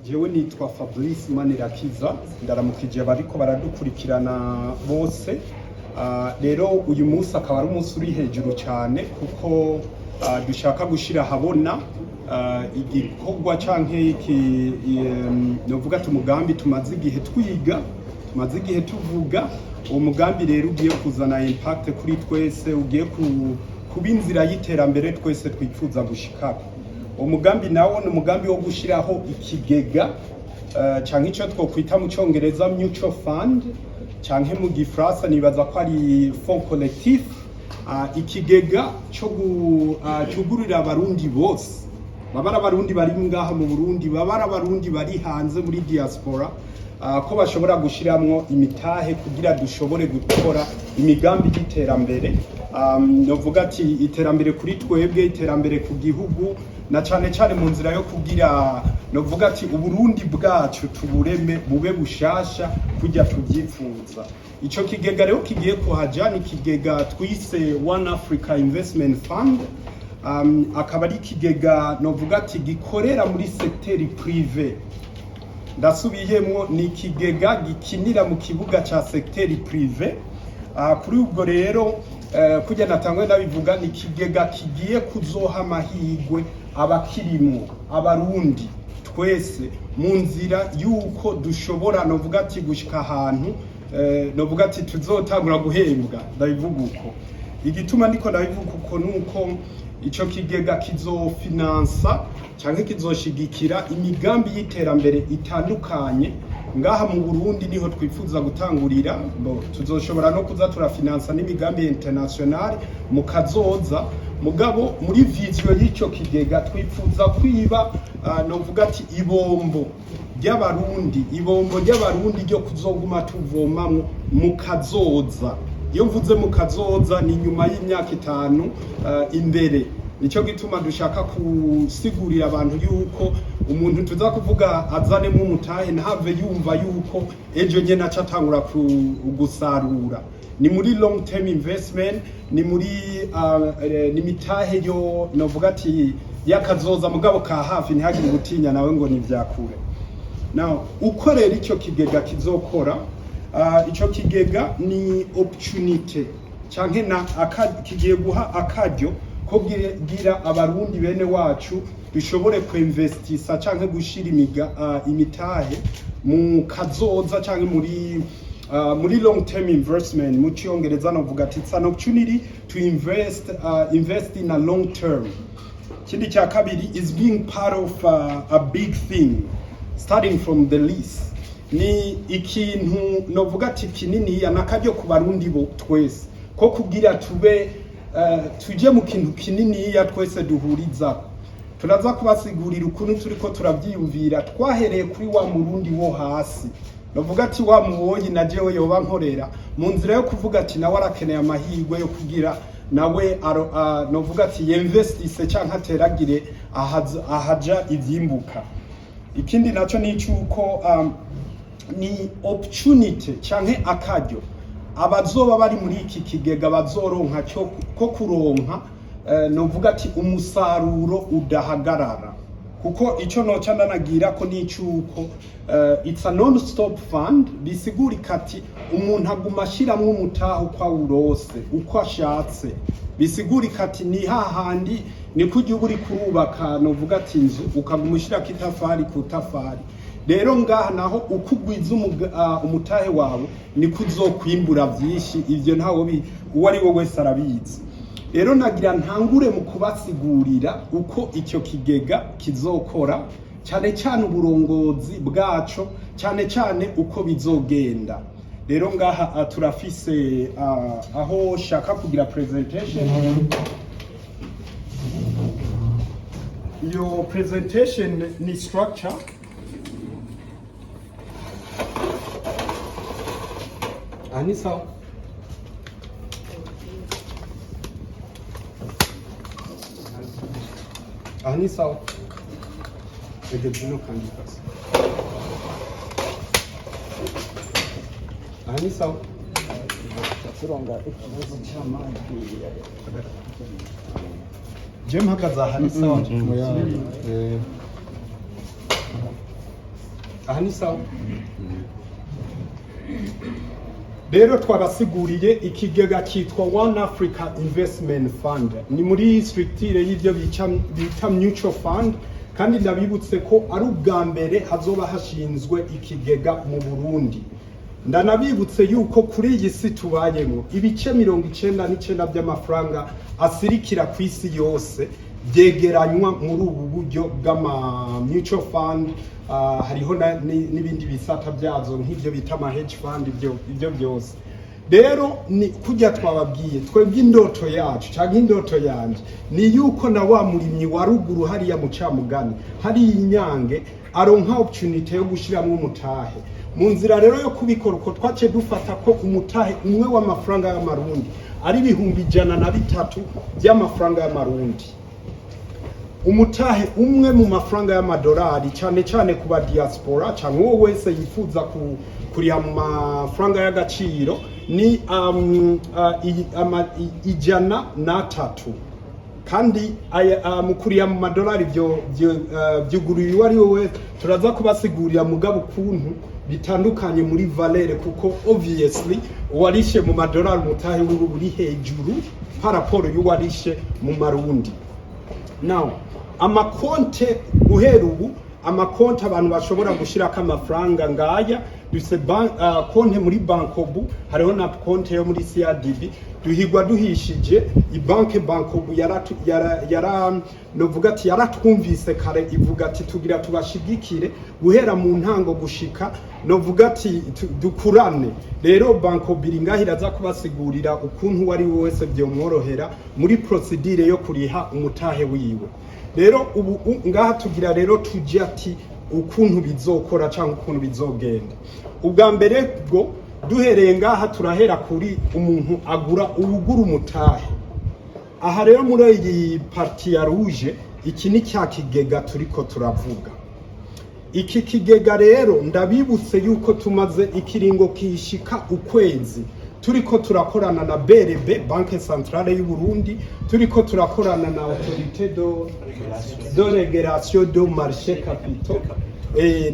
jewe nitwa Fablice manirakiza ndaramukije bariko baradukurikirana bose. Rero uyu munsi akaba ari umunsi uri hejuru cyane kuko dushaka gushira habona igikorwa canke iki novuga tumugambi tumaze igihe twiga, tumaze igihe tuvuga. Uwo mugambi rero ugiye kuzana impact kuri twese, ugiye kuba inzira y'iterambere twese twifuza gushikako. Umugambi nawo ni umugambi wo gushiraho ikigega canke ico twokwita mu Congereza mutual fund, canke mu Gifaransa nibaza ko ari fond collectif. Ikigega cyo cyugurira abarundi bose, babara abarundi bari ngaha mu Burundi, babara abarundi bari hanze muri diaspora, ko bashobora gushiramwo imitahe kugira dushobore gukora imigambi y'iterambere. Novuga ati iterambere kuri twebwe, iterambere ku gihugu, na cane cane mu nzira yo kugira novuga ati uburundi bwacu tubureme bube bushasha kujya tuvyifuza. Ico kigega rero kigiye kuhajana ikigega twise One Africa Investment Fund. Akaba ari ikigega novuga ati gikorera muri secteur privé. Ndasubiyemwo ni ikigega gikinira mu kibuga ca secteur privé. Kuri ubwo rero kujya natangwe ndabivuga ni ikigega kigiye kuzoha amahigwe abakirimo abarundi twese mu nzira yuko dushobora novuga ati gushika ahantu novuga ati tuzotangura guhembwa. Ndabivuga uko igituma ndiko ndabivuga uko nuko ico kigega kizofinansa canke kizoshigikira imigambi y'iterambere itandukanye ngaha mu Burundi. Niho twifuza gutangurira, tuzoshobora no kuza turafinansa n'imigambi international mu kazoza. Mugabo muri vision y'ico kigega twifuza kwiba novuga ati ibombo ry'abarundi ryo kuzoguma tuvomamwo mu kazoza. Iyo mvuze mu kazoza ni nyuma y'imyaka 5 imbere. Nico gituma dushaka kusigurira abantu yuko umuntu tuza kuvuga azanemo umutahe ntave yumva yuko ejo nyene acatangura gusarura. Ni muri long term investment, ni muri ni mitahe yo novuga ati yakazoza mugabo ka hafi ntihagire gutinya nawe ngo ni vyakure. Now ukorera ico kigega kizokora, ico kigega ni opportunity canke na kigiye guha akaryo ko gira abarundi bene wacu bishobore kuinvestisa canke gushira imitahe mu kazoza canke muri long term investment. Mu Congereza novuga ati it's an opportunity to invest in a long term. Kindi cya kabiri is being part of a big thing starting from the least. Ni ikintu novuga ati kinini ya nakaryo ku barundi bo twese ko kugira tuje mu kintu kinini ya twese duhuriza. Turaza kubasigurira ukuntu turiko turavyiyumvira twahereye kuri wa murundi wo hasi. Novuga ati wa muwoyi na jewe yoba nkorera mu nzira yo kuvuga ati nawe arakeneye amahirwe yo kugira nawe novuga ati yinvestise canke ateragire ahaja ivyimbuka. Ikindi naco ni cyuko ni opportunity canke akaryo abazoba bari muri iki kigega bazoronka ko kuronka novuga ati umusaruro udahagarara. Kuko ico noca ndanagira ko ni cyuko it's a non-stop fund. Bisigurika ati umuntu aguma ashiramwo umutaho kwa urose uko ashatse. Bisigurika ati ni hahandi ni kujya uri kurubaka novuga ati inzu ukaguma ushirako itafari ku tafari. Rero ngaha naho ukugwiza umutahe wawe ni kuzokwimbura vyinshi. Ivyo ntawo uwo ari we wese arabizi. Rero nagira ntangure mu kubasigurira uko icyo kigega kizokora, cyane cyane uburongozi bwaco, cyane cyane uko bizogenda. Rero ngaha turafise aho shaka kugira presentation. Iyo presentation ni structure. Anisa sawa. Egezino kandi pasi. Sawa. Turonga ikibazo cy'amajwi. Je mpagaza sawa. aha ni sawa. Rero twabasiguriye ikigega cyitwa One Africa Investment Fund, ni muri structure y'ibyo bita mutual fund, kandi ndabibutse ko ari ubwa mbere hazoba hashinzwe ikigega mu Burundi. Ndanabibutse yuko kuri iyi si tubayemo ibice 99% by'amafaranga asirikira ku isi yose byegeranywa muri ubu buryo bw'ama mutual fund. Hariho n'ibindi bisata byazo nk'ibyo bita ama hedge fund, ibyo byose. Rero ni kujya twababwiye twebwe indoto yacu cyangwa indoto yanje ni yuko na wa murimyi wa ruguru hariya mu Camugani hari inyange aronka opportunity yo gushiramwe umutahe. Mu nzira rero yo kubikora uko twace dufata ko umutahe umwe w'amafaranga y'amarundi ari 103 by'amafaranga y'amarundi. Umutahe umwe mu mafaranga y'amadolari cyane cyane ku ba diaspora cyangwa uwo wese yifuza kuriha mu mafaranga y'agaciro ni 103, kandi mu kuriha mu madolari byuguriwe ari wowe turaza kubasigurira mugabo ukuntu bitandukanye muri valere, kuko obviously uwarishe mu madolari umutahe uri hejuru paraporo y'uwarishe mu marundi. Now amakonte guhera ubu amakonte abantu bashobora gushirako amafaranga ngaya duse konte muri bankobu, hariho na konte yo muri CRDB. Duhigwa duhishije ibanke bankobu novuga ati yaratwumvise kare ivuga ati tugira tubashigikire guhera mu ntango gushika novuga ati dukurane. Rero bankobu ingahira za kubasigurira ukuntu wari wese byomworohera muri procedure yo kuriha umutahe wiwe. Rero ubu ngaha tugira rero tujye ati ukuntu bizokora cyangwa ukuntu bizogenda. Ubwa mbere bwo duhereye ngaha turahera kuri umuntu agura ubugura umutahe. Aha rero muri iyi parti ya rouge iki ni cya kigega turiko turavuga. Iki kigega rero ndabibutse yuko tumaze ikiringo kishika ukwezi turiko turakorana na BRB Banque Centrale y'u Burundi, turiko turakorana na Autorité de Régulation du Marché Capitaux.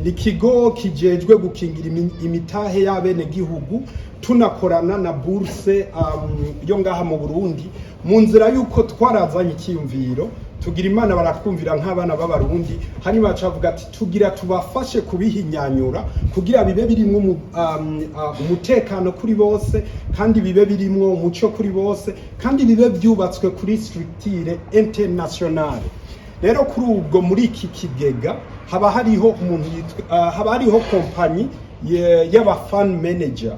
Ni kigo kijejwe gukingira imitahe y'abene gihugu, tunakorana na bourse yo ngaha mu Burundi. Mu nzira yuko twarazanye ikiyumviro tugira Imana baratwumvira nk'abana b'abarundi, hanyuma bacavuga ati tugira tubafashe kubihinyanyura kugira bibe birimwo umutekano kuri bose, kandi bibe birimwo umuco kuri bose, kandi bibe byubatswe kuri structure internationale. Rero kuri ubwo muri iki kigega haba hariho umuntu haba hariho kompanyi y'aba fund manager.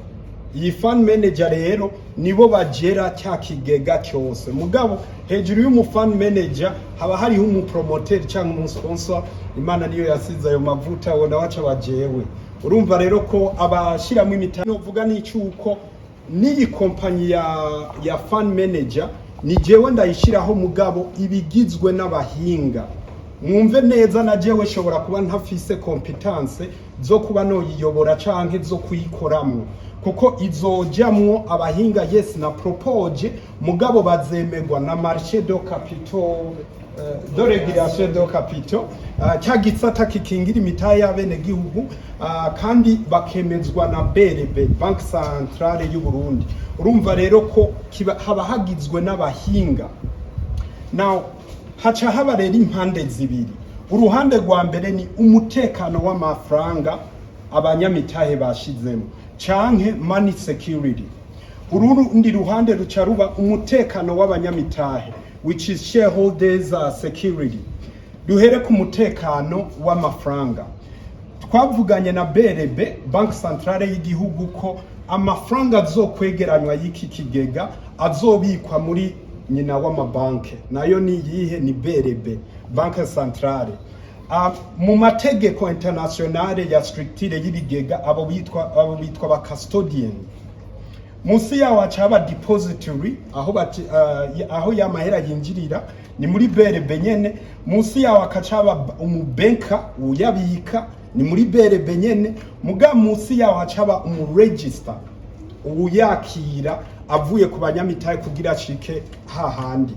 Iyi fund manager rero nibo bagera cya kigega cyose. Mugabo hejuru y'umu fund manager haba hariho umu promoter cyangwa umu sponsor. Imana niyo yasize ayo mavuta wona waca bajewe. Urumva rero ko abashiramo imitano vuga n'icyuko n'iyi kompanyi ya fund manager ni jewe ndayishiraho, mugabo ibigizwe n'abahinga. Mwumve neza na jewe shobora kuba ntafise competence zo kuba no yiyobora canke zo kuyikoramo, kuko izojamwo abahinga yes na propose, mugabo bazemegwa na marché de capitaux de régulation de capitaux cyagisata kikingira imitahe y'abene gihugu, kandi bakemezwa na BRB Banque Centrale y'u Burundi. Urumva rero ko haba hagizwe n'abahinga. Now haca haba rero impande zibiri. Uruhande rwa mbere ni umutekano w'amafaranga abanyamitahe bashizemo canke money security. Urundi ruhande ruca ruba umutekano w'abanyamitahe, which is shareholders security. Duhere ku mutekano w'amafaranga. Twavuganye na BRB Banque Centrale y'igihugu ko amafaranga azokwegeranywa y'iki kigega azobikwa muri nyina w'amabanke, nayo ni yihe? Ni BRB Banque Centrale. Mu mategeko internationale ya structure y'ibigega abo bitwa ba custodian. Musi yaho acaba depository aho yamahera yinjirira ni muri BRB nyene. Musi yaho akacaba umubanka uyabika ni muri BRB nyene. Muga musi yaho acaba register uyakira avuye ku banyamitahe kugira ashike hahandi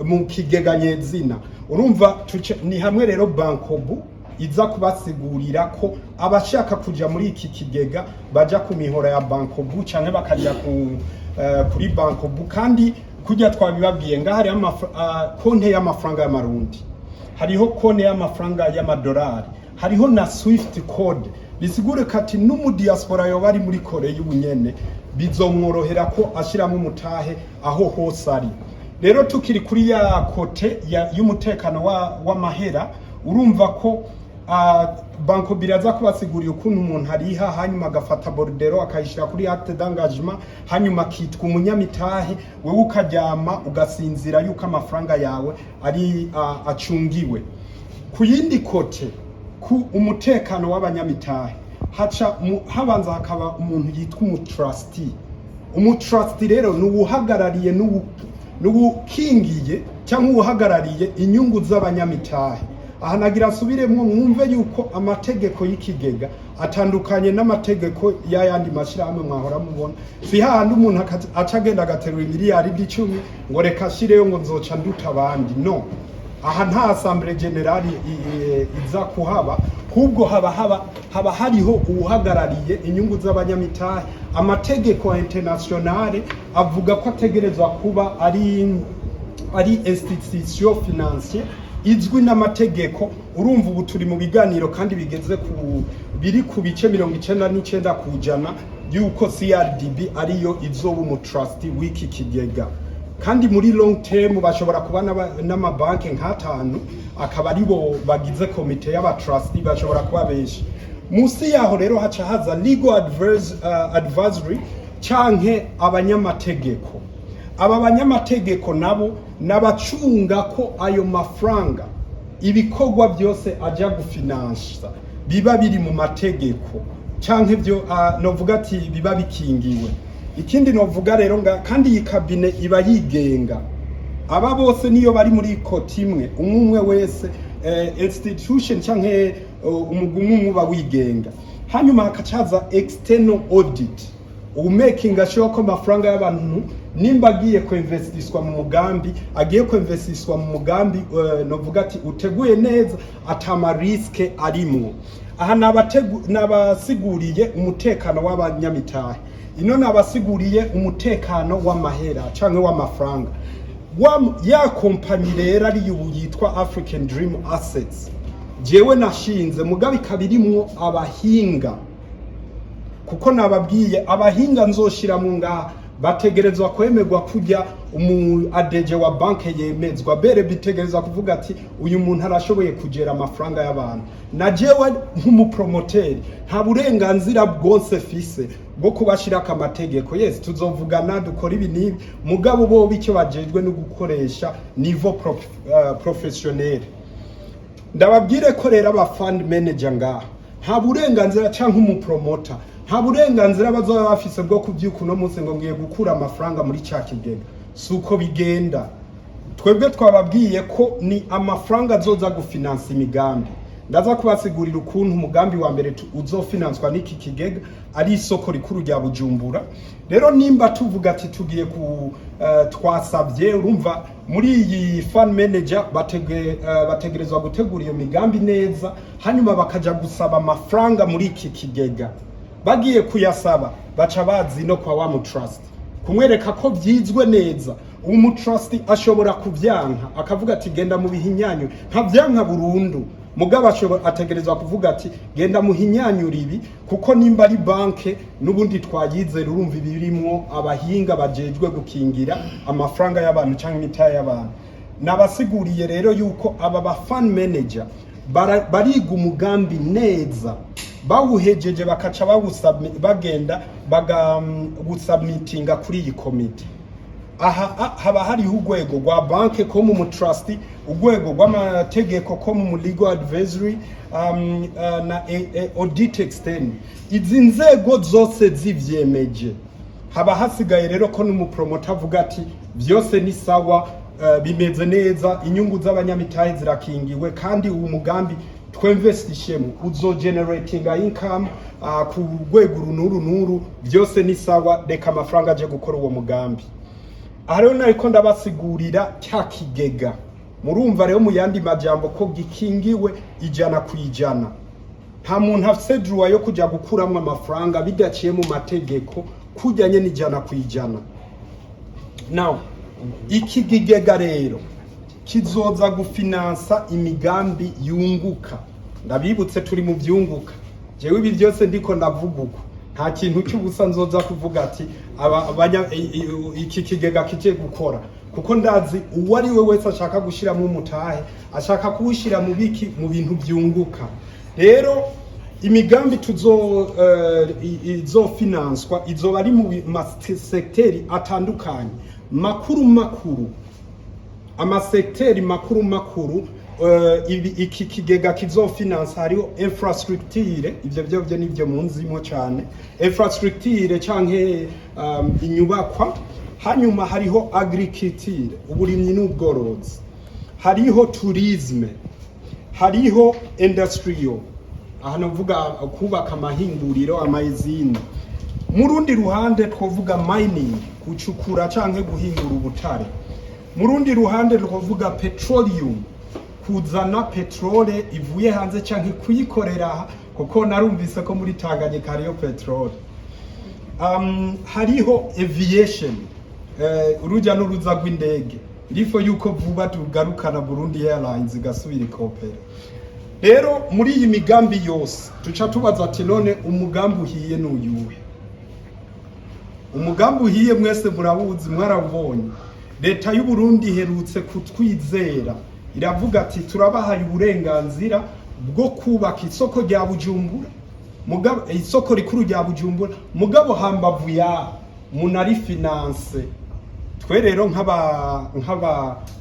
mu kigega nyezina. Urumva ni hamwe rero bankobu iza kubasigurira ko abashaka kuja muri iki kigega baja ku mihora ya bankobu canke bakaja kuri bankobu. Kandi kujya twabibabwiye ngaha hari konte y'amafaranga y'amarundi, hariho konte y'amafaranga y'amadolari, hariho na swift code, bisigure kati n'umudiaspora yoba ari muri Kore y'ubunyene bizomworohera ko ashiramo umutahe aho hose ari. Rero tukiri kuri ya kote y'umutekano w'amahera, urumva ko banko biraza kubasigurira ukuntu umuntu ariha, hanyuma agafata bordero akayishira kuri acte d'engagement, hanyuma akitwa umunyamitahe, wewe ukaryama ugasinzira yuko amafaranga yawe ari acungiwe. Ku yindi kote, ku umutekano w'abanyamitahe, habanza hakaba umuntu yitwa umutrustee. Umutrustee rero ni uwuhagarariye n'uwukingiye cyangwa uwuhagarariye inyungu z'abanyamitahe. Aha nagira nsubiremwo mwumve yuko amategeko y'ikigega atandukanye n'amategeko y'ayandi mashirahamwe mwahora mubona. Si hahandi umuntu acagenda agaterura miliyari 10 ngo reka ashireyo ngo nzoca nduta abandi. No, aha nta assemblée générale iza kuhaba, kubwo haba hariho uwuhagarariye inyungu z'abanyamitahe. Amategeko internationale avuga ko ategerezwa kuba ari institution financière izwi n'amategeko. Urumva ubu turi mu biganiro kandi bigeze biri ku bice 99% kujana yuko CRDB ariyo izoba umutrustee w'iki kigega. Kandi muri long term bashobora kuba n'amabanki nk'atanu akaba aribo bagize komite y'abatrustee, bashobora kuba benshi. Musi yaho rero haca haza legal advisory canke abanyamategeko. Aba banyamategeko nabo nabacunga ko ayo mafaranga ibikorwa byose aja gufinansa biba biri mu mategeko canke byo novuga ati biba bikingiwe. Ikindi novuga rero kandi iyi kabine iba yigenga, aba bose niyo bari muri koti imwe, umwe wese institution canke umugumwe uba wigenga. Hanyuma hakacaza external audit, making sure ko amafaranga y'abantu nimba agiye kuinvestiswa mu mugambi, agiye kuinvestiswa mu mugambi novuga ati uteguye neza atama riske arimwo. Aha nabasiguriye umutekano w'abanyamitahe, ino nabasiguriye umutekano w'amahera canke w'amafaranga. Ya kompanyi rero ari yitwa African Dream Assets, jewe nashinze mugabe kabirimwo abahinga, kuko nababwiye abahinga nzoshira mu ngaha bategerezwa kwemerwa kujya adeje wa banke yemezwa, bere bitegerezwa kuvuga ati uyu muntu arashoboye kugera amafaranga y'abantu. Na jewe nk'umupromoteri nta burenganzira bwose fise bwo kubashira amategeko. Yes, tuzovugana dukora ibi nibi, mugabo bo bicyo bajejwe no gukoresha niveau professionnel. Ndababwire ko rero aba fund manager ngaha nta burenganzira canke umupromoter nta burenganzira bazoba bafise bwo kuvyuka uno munsi ngo ngiye gukura amafaranga muri ca kigega. Suko bigenda. Twebwe twababwiye ko ni amafaranga azoza gufinansa imigambi. Ndaza kubasigurira ukuntu umugambi wa mbere uzofinanswa n'iki kigega ari isoko rikuru rya Bujumbura. Rero nimba tuvuga ati tugiye twasabye, urumva muri iyi fund manager bategerezwa gutegura iyo migambi neza, hanyuma bakaja gusaba amafaranga muri iki kigega. Bagiye kuyasaba baca bazi no kwa wa mutrust kumwereka ko byizwe neza. Umutrust ashobora kuvyanka akavuga ati genda mu bihinyanyo, nta vyanka burundu. Mugabo ategerezwa kuvuga ati genda muhinyanyura ibi, kuko nimba ari banke nubundi twayize urumva ibirimwo abahinga bajejwe gukingira amafaranga y'abantu canke imitahe y'abantu. Nabasiguriye rero yuko aba ba fund manager bariga umugambi neza, bawuhejeje bakaca bagenda bagusubmitinga kuri iyi komite. Aha haba hariho urwego rwa banke ko mu mutrustee, urwego rw'amategeko ko mu legal advisory na audit externe. Izi nzego zose zivyemeje, haba hasigaye rero ko n'umupromoter avuga ati byose ni sawa, bimeze neza, inyungu z'abanyamitahe zirakingiwe, kandi uwo mugambi twinvestishemo uzo generating income ku rwego runuru, byose ni sawa, reka amafaranga aje gukora uwo mugambi. Aha rero nariko ndabasigurira cya kigega murumva rero mu yandi majambo ko gikingiwe ijana kwijana. Nta muntu afise droit yo kujya gukuramwa amafaranga bidaciye mu mategeko kujyanye n'ijana kwijana. Now iki kigega rero kizoza gufinansa imigambi yunguka. Ndabibutse turi mu byunguka. Jewe ibi byose ndiko ndavuga uko nta kintu cy'ubusa nzoza kuvuga ati iki kigega kije gukora, kuko ndazi uwo ari we wese ashaka gushiramo umutahe ashaka kuwushira mu biki mu bintu byunguka. Rero imigambi izofinanswa izoba ari mu masekteri atandukanye makuru, amasekteri makuru. Iki kigega kizofinansa hariho infrastructure, ivyo byo nivyo munzimo cyane, infrastructure canke inyubakwa. Hanyuma hariho agriculture, uburimyi n'ubworozi, hariho tourisme, hariho industrial, aha navuga kubaka amahinguriro, amayizine. Mu rundi ruhande twovuga mining, gucukura canke guhingura ubutare. Mu rundi ruhande twovuga petroleum, kuzana petrole ivuye hanze canke kuyikorera, kuko narumvise ko muri Tanganyika hariyo petrole. Hariho aviation, urujya n'uruza rw'indege, rifo yuko vuba tugarukana Burundi Airlines igasubira ikopera. Rero muri iyi migambi yose tuca tubaza ati none umugambi uhiye n'uyuhe? Umugambi uhiye mwese murabuzi, mwarabonye. Leta y'u Burundi herutse kutwizera, iravuga ati turabahaye uburenganzira bwo kubaka isoko rya Bujumbura, mugabo isoko rikuru rya Bujumbura, mugabo hambavu ya munari finance. Twe rero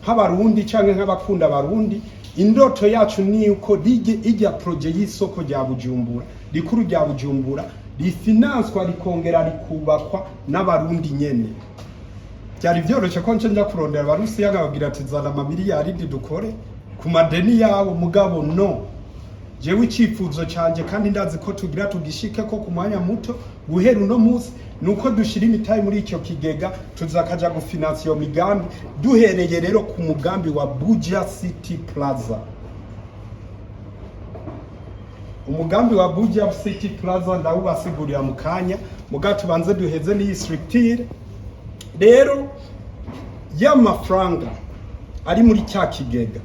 nk'abarundi canke nk'abakunda abarundi, indoto yacu ni uko ijya projet y'isoko rya Bujumbura, rikuru rya Bujumbura, rifinanswa rikongera rikubakwa n'abarundi nyene. Byari byoroshye ko nje kurondera abarusiya nkababwira ati zana amamiliyaridi dukore ku madeni yabo, mugabo no. Jewe icifuzo canje kandi ndazi ko tugira tugishike ko ku mwanya muto guhera uno munsi nuko dushira imitayi muri icyo kigega, tuzakaja gufinansa iyo migambi, duhereye rero ku mugambi wa BUJA City Plaza. Umugambi wa BUJA City Plaza ndawubasigurira mu kanya, muga tubanze duheze n'iyi structure. Rero y'amafaranga ari muri cya kigega,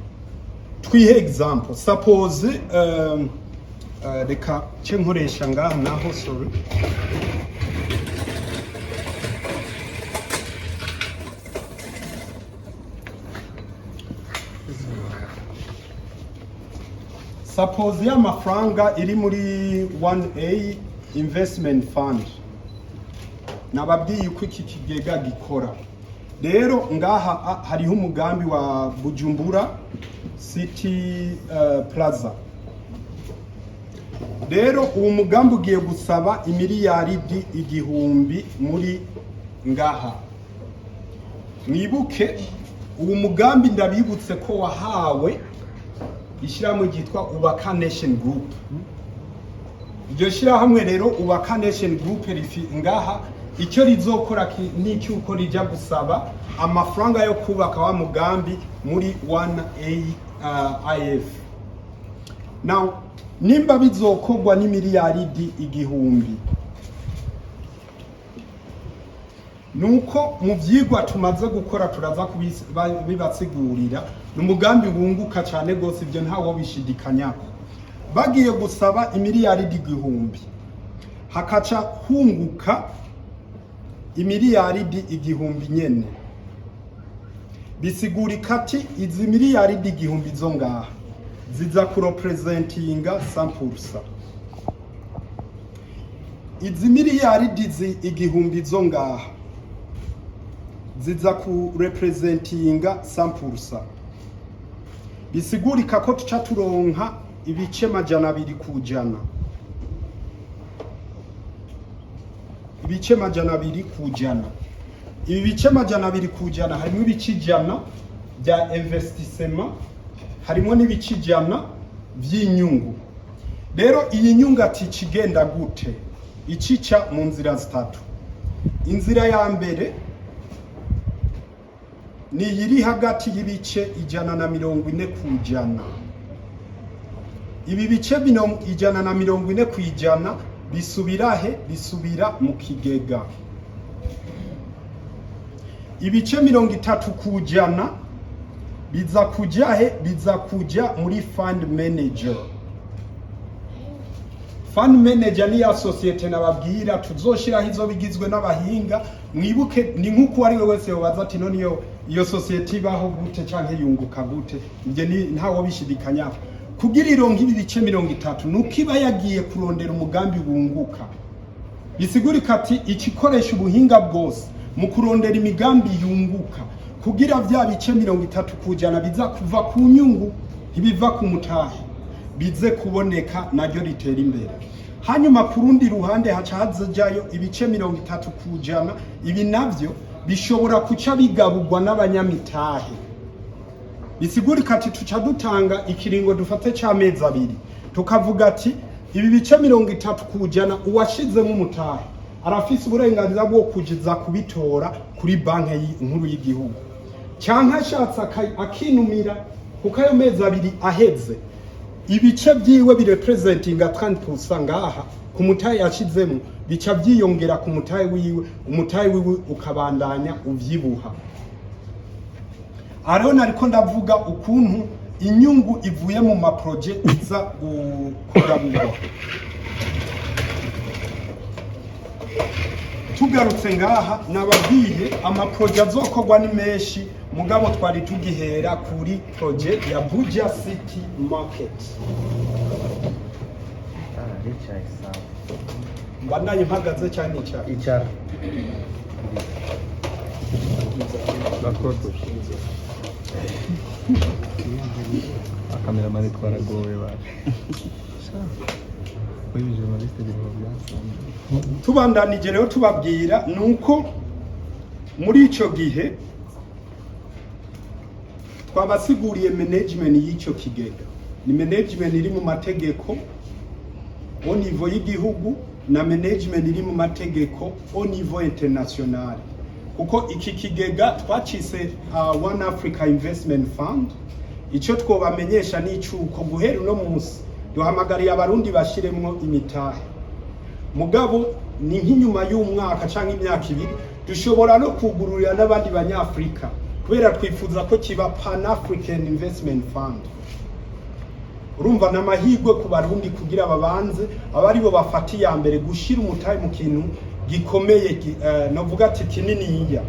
twihe example, suppose reka cye nkoresha ngaha naho, sorry. Suppose y'amafaranga iri muri 1A investment fund. Nababwiye uko iki kigega gikora. Rero ngaha hariho umugambi wa Bujumbura City Plaza. Rero uwo mugambi ugiye gusaba imiliyaridi 1,000 muri ngaha. Mwibuke uwo mugambi ndabibutse ko wahawe ishyirahamwe ryitwa Ubaka Nation Group. Iryo shyirahamwe rero Ubaka Nation Group rifi ngaha, icyo rizokora n'icyuko rijya gusaba amafaranga yo kubaka wa mugambi muri 1A IF. Now nimba bizokogwa n'imiliyaridi 1,000, nuko mu vyigwa tumaze gukora turaza kubibasigurira, n'umugambi wunguka cyane gose, ibyo ntawo bishidikanyako. Bagiye gusaba imiliyaridi 1,000, hakaca hunguka imiliyaridi 1,000 nyene. Bisigurika ati izi miliyaridi 1,000 zo ngaha ziza kurepresentinga 100%. Izi miliyaridi 1,000 zo ngaha ziza kurepresentinga 100%. Bisigurika ko tuca turonka ibice 200 kujana. Ibice 200 kujana. Ibi bice 200 kujana harimo ibice 100 bya investissement, harimo n'ibice 100 by'inyungu. Rero iyi nyungu ati kigenda gute? Icica mu nzira zitatu. Inzira ya mbere ni iri hagati y'ibice 140 kwijana. Ibi bice 140 kwijana bisubira he? Bisubira mu kigega. Ibice 30 kwijana biza kuja he? Biza kuja muri fund manager. Fund manager ni ya societe nababwira tuzoshira hizo bigizwe n'abahinga. Mwibuke ni nkuko ari we wese yobaza ati none iyo societe ibaho gute canke yunguka gute. Ivyo ni ntawo bishidikanya. Kugira ironka ibi bice 30 nukiba yagiye kurondera umugambi wunguka. Bisigurika ati ikikoresha ubuhinga bwose mu kurondera imigambi yunguka. Kugira vya bice 30 kujana biza kuva ku nyungu ntibiva ku mutahe, bize kuboneka naryo ritera imbere. Hanyuma kurundi ruhande haca hazajayo ibice 30 kujana. Ibi navyo bishobora kuca bigabugwa n'abanyamitahe. Bisigurika ati tuca dutanga ikiringo dufate c'amezi 2 tukavuga ati ibi bice 30 kujana uwashizemo umutahe arafise uburenganzira bwo kujiza kubitora kuri banki nkuru y'igihugu, canke ashatse akinumira kuko ayo mezi 2 aheze ibice byiwe birepresentinga 30% ngaha ku mutahe yashizemo bica byiyongera ku mutahe wiwe, umutahe wiwe ukabandanya uvyibuha. Arona ariko ndavuga ukuntu inyungu ivuye mu maproje iza kugaburwa. Tugarutse ngaha nababwiye amaproje azokorwa ni menshi, mugabo twari tugihera kuri proje ya BUJA City Market. Mbandanye mpagaze cyane icara. Kameramani twaragowe baje. Oyi journaliste bya. Tubandanije rero tubabwira nuko muri ico gihe twabasiguriye management y'ico kigega. Ni management iri mu mategeko au niveau y'igihugu na management iri mu mategeko au niveau international. Kuko iki kigega twacise One Africa Investment Fund. Ico twobamenyesha ni icuko guhera uno munsi duhamagariye abarundi bashiremwo imitahe. Mugabo ni nk'inyuma y'umwaka canke imyaka 2 dushobora no kugururira n'abandi banyafrika kubera twifuza ko kiba Pan African Investment Fund. Urumva n'amahirwe ku barundi kugira babanze abari bo bafati ya mbere gushira umutahe mu kintu gikomeye novuga ati kinini yiya.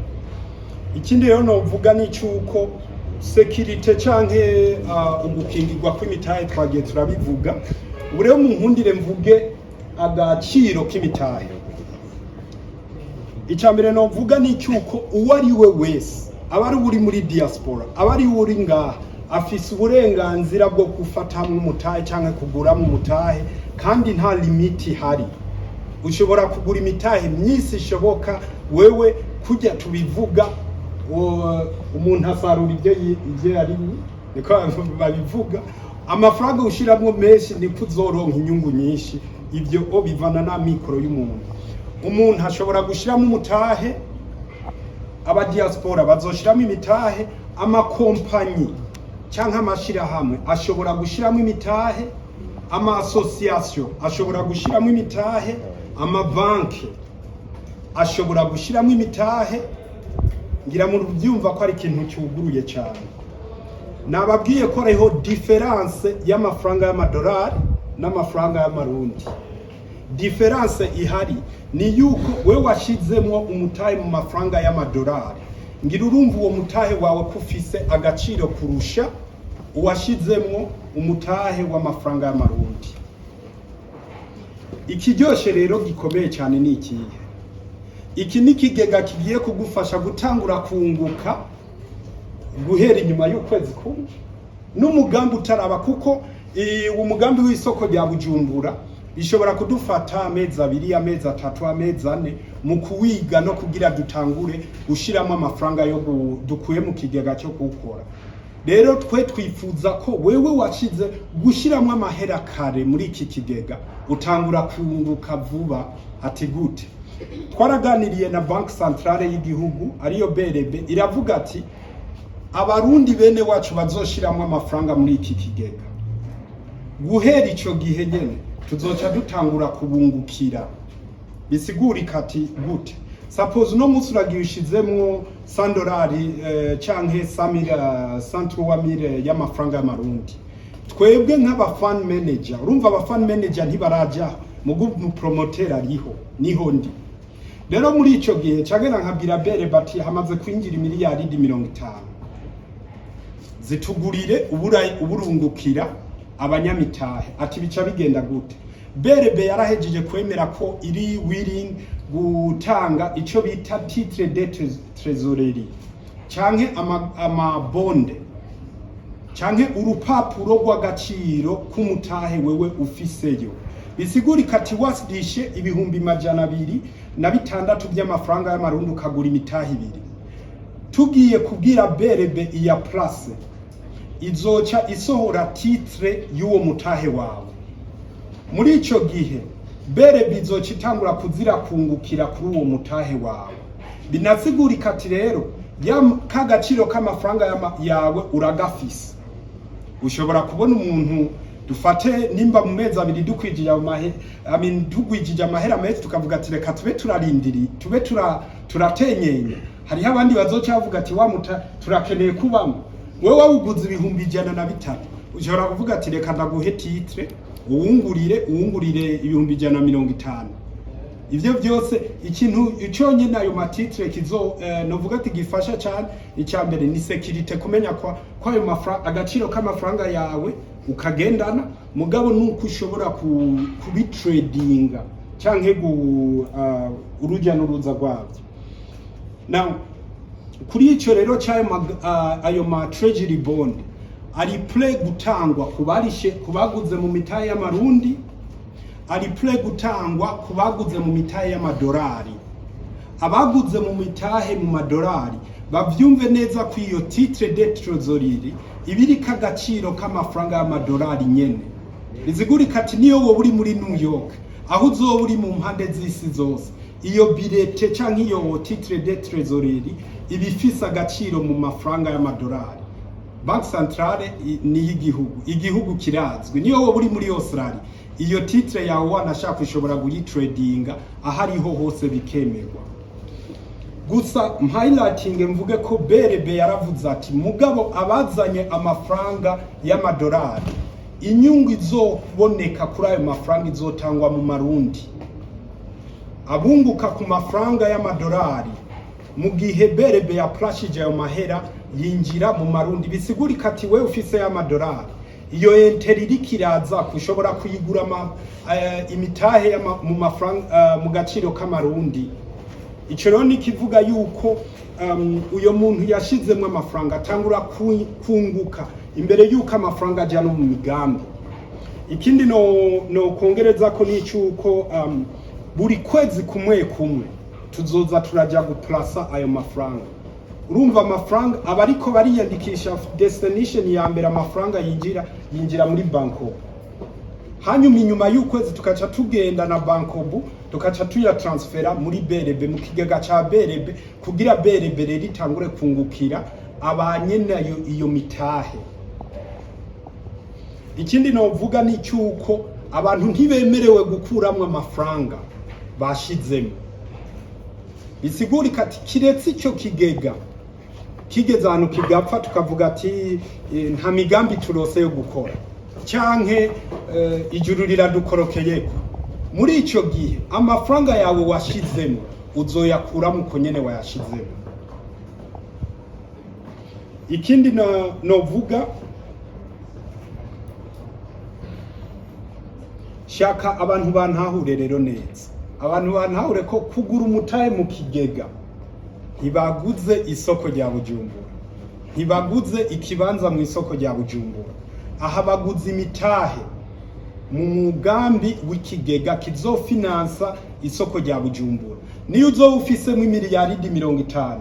Ikindi rero novuga ni cyuko security canke ugukingirwa kw'imitahe twagiye turabivuga. Ubu rero mu nkundire mvuge agaciro k'imitahe. Icambere novuga ni cyuko uwari we wese abari uri muri diaspora, abari uri ngaha afise uburenganzira bwo gufatamwe umutahe canke kuguramo umutahe, kandi nta limiti hari. Ushobora kugura imitahe myinshi ishoboka. Wewe kujya tubivuga umuntu asarura ibyo ari niko babivuga, amafaranga ushiramwo menshi niko uzoronka inyungu nyinshi. Ibyo bivana na mikoro y'umuntu. Umuntu ashobora gushiramo umutahe, aba diaspora bazoshiramo imitahe, amakompanyi canke amashirahamwe ashobora gushiramo imitahe, ama association ashobora gushiramo imitahe, amabanki ashobora gushiramo imitahe. Ngira mu byumva ko ari ikintu cyuguruye cyane. Nababwiye ko reho difference y'amafaranga y'amadolari n'amafaranga y'amarundi. Difference ihari ni yuko we washizemwo umutahe mu mafaranga y'amadolari, ngira urumva uwo mutahe wawe kufise agaciro kurusha uwashizemwo umutahe w'amafaranga y'amarundi. Ikiryoshe rero gikomeye cyane ni ikihe? Iki ni kigega kigiye kugufasha gutangura kunguka guhera inyuma y'ukwezi kumwe n'umugambi utaraba, kuko umugambi w'isoko rya Bujumbura bishobora kudufata amezi 2, amezi 3, amezi 4 mu kuwiga no kugira dutangure gushiramo amafaranga yo dukuye mu kigega cyo gukora. Rero twe twifuza ko wewe washize gushiramo amahera kare muri iki kigega utangura kunguka vuba. Ati gute? Twaraganiriye na Banki Centrale y'igihugu ariyo BRB, iravuga ati abarundi bene wacu bazoshiramwe amafaranga muri iki kigega. Guhera ico gihe nyene tuzoca dutangura kubungukira. Bisigurika ati gute? Suppose no musi uragishizemwo $100 canke 100,000 y'amafaranga y'amarundi. Twebwe nk'aba fund manager, urumva aba fund manager ntibaraja mu promoter ariho niho ndi. Rero muri ico gihe cagera nkabwira bere bati hamaze kwinjira miliyaridi 50. Zitugurire uburungukira abanyamitahe. Ati bica bigenda gute? BRB yarahejeje kwemera ko iri willing gutanga ico bita titre de trésorerie canke amabonde canke urupapuro rw'agaciro k'umutahe wewe ufiseyo. Bisigurika ati wasidishe ibihumbi 260 by'amafaranga y'amarundi ukagura imitahe ibiri. Tugiye kubwira BRB iya place izoca isohora titre y'uwo mutahe wawe. Muri ico gihe BRB izoca itangura kuzira kungukira kuri uwo mutahe wawe. Binasigurika ati rero kagaciro k'amafaranga yawe uragafise. Ushobora kubona umuntu dufate nimba mu mezi abiri dukwijije tugwijije amahera menshi tukavuga ati reka tube turarindiri tube turatenyenye. Hariho abandi bazoca bavuga ati turakeneye kubamo. Wewe wawuguze ibihumbi 150. Ushobora kuvuga ati reka ndaguhe titre uwungurire ibihumbi 150. Ivyo byose ikintu iconye nayo matitre kizo novuga ati gifasha cyane. Icyambere ni security, kumenya kwa ayo mafaranga agaciro k'amafaranga yawe ukagendana mugabo nuko ushobora kubitradinga canke urujya n'uruza rwavyo. Now kuri ico rero cyayo ayo ma treasury bond ari play gutangwa kubaguze mu mitahe y'amarundi, ari play gutangwa kubaguze mu mitahe y'amadolari. Abaguze mu mitahe mu madolari bavyumve neza ko iyo titre de trésorerie ibiri kagaciro k'amafaranga y'amadolari nyene. Bizigurika ati niyo wowe uri muri New York, aho uzoba uri mu mpande z'isi zose, iyo bilete canke iyo titre de trésorerie ibifisa agaciro mu mafaranga y'amadolari. Bank Centrale ni igihugu kirazwi. Niyo wowe uri muri Australia, iyo titre yawe wanashaka ushobora kuyitradinga ahariho hose bikemerwa. Gusa highlighting mvuge ko BRB yaravuze ati mugabo abazanye amafaranga y'amadolari inyungu izoboneka kuri ayo mafaranga izotangwa mu marundi. Abunguka ku mafaranga y'amadolari mu gihe BRB yaplashije ayo mahera yinjira mu marundi. Bisigurika ati we ufise y'amadolari iyo enteri kiraza kushobora kuyigura imitahe mu mafaranga mu gaciro k'amarundi. Ico rero ni kivuga yuko uyo muntu yashizemwe amafaranga atangura kunguka imbere yuko amafaranga ajya no mu migambi. Ikindi no kongereza ko nicuko buri kwezi kumwe tuzoza turaja guplasa ayo mafaranga. Urumva amafaranga abariko bariyandikisha destination ya mbere amafaranga yinjira muri banko. Hanyuma inyuma y'ukwezi tukaca tugenda na bankobu tukaca tuya transfera muri BRB mu kigega ca BRB kugira BRB rero itangure kungukira abanyenayo iyo mitahe. Ikindi novuga ni cyuko abantu ntibemerewe gukuramwe amafaranga bashizemo. Bisigurika ati kiretse ico kigega kigeze ahantu kigapfa tukavuga ati nta migambi turose yo gukora canke ijuru riradukorokeyeko. Muri ico gihe amafaranga yawe washizemo uzoyakura mu konyene wayashizemo. Ikindi novuga shaka abantu bantahure rero neza. Abantu bantahure ko kugura umutahe mu kigega ntibaguze isoko rya Bujumbura, ntibaguze ikibanza mu isoko rya Bujumbura. Aha baguze imitahe mu mugambi w'ikigega kizofinansa isoko rya Bujumbura. Niyo uzoba ufisemo miliyaridi 50,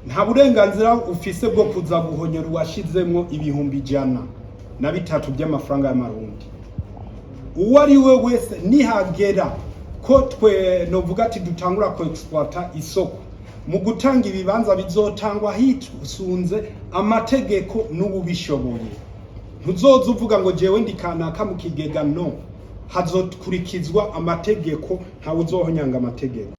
nta burenganzira ufise bwo kuza guhonyora washizemo ibihumbi 103 by'amafaranga y'amarundi. Uwo ari we wese nihagera ko twe novuga ati dutangura ko exploiter isoko mu gutanga ibibanza bizotangwa hisunze amategeko n'ububishoboye. Ntuzoza uvuga ngo jewe ndi kanaka mu kigega, no, hazokurikizwa amategeko, ntawe uzohonyanga amategeko.